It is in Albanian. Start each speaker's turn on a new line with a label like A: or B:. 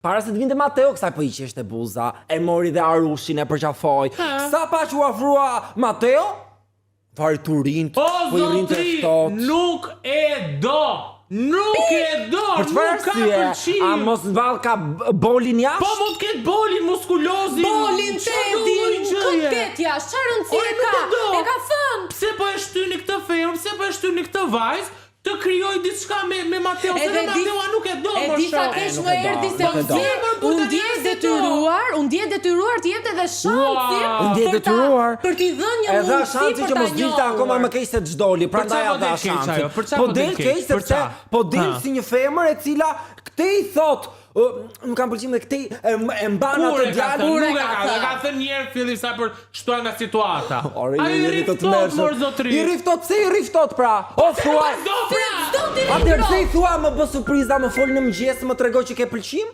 A: Para se të vinte Mateo, kësaj po i qeshte buza, e mori dhe Arushin e përqafoj. Sa pa që u afrua Mateo? Fari turin,
B: O
A: po i rinte
B: zotri,
A: shtot.
B: nuk e do! Nuk e do!
A: Për çfarë
B: Nuk ka
A: arsye?
B: pëlqim!
A: A mos vall ka bolin jashtë?
B: Po mund të ketë bolin muskulozin!
C: Bolin
B: Çfarë
C: te
B: do
C: di,
B: lloj
C: nuk
B: gjëje?
C: ket jashtë, çfarë rëndësie
B: Ore, nuk
C: ka?
B: e do.
C: E ka thënë.
B: Pse po e shtyni këtë femër, pse po e shtyni këtë vajzë, të krijoj diçka me Mateo, se
C: Edhe
B: dhe
C: di-
B: Mateo nuk e do
C: E
B: më
C: di sa
B: shumë.
C: keq
A: nuk
C: më
A: e do,
C: erdhi se
A: nuk e do.
C: unë ndje detyruar të jepte edhe shansin
A: Unë ndje detyruar.
C: për t'i dhënë një
A: E dha
C: mundësi
A: shansi
C: për
A: që
C: ta
A: mos dilte akoma
C: njohur.
A: më keq se ç'doli, prandaj
B: çfarë
A: ja
B: po
A: dha
B: del keq
A: shansin.
B: ajo? Për çfarë
A: Po
B: po
A: del
B: del
A: keq
B: keq? Për
A: sepse
B: çfarë?
A: po del
B: Ha.
A: si një femër e cila këtej thot, më kam pëlqim dhe këtej e mban
B: Kur
A: atë
B: e ka
A: djalin.
B: thënë, nuk e
C: ka
B: ka
C: thënë.
B: thënë. Ka thënë një herë fillim sa për shtuar nga situata.
A: Ore,
B: Ai
A: jeni
B: riftot
A: të tmerrshëm.
B: mor zotri.
A: I riftot, pse i riftot pra? O thua.
B: Do pra!
C: S'do t'i
A: Atëherë pse
C: riftot.
A: i thua më bë surpriza, më fol në mëngjes, më tregoj që ke pëlqim?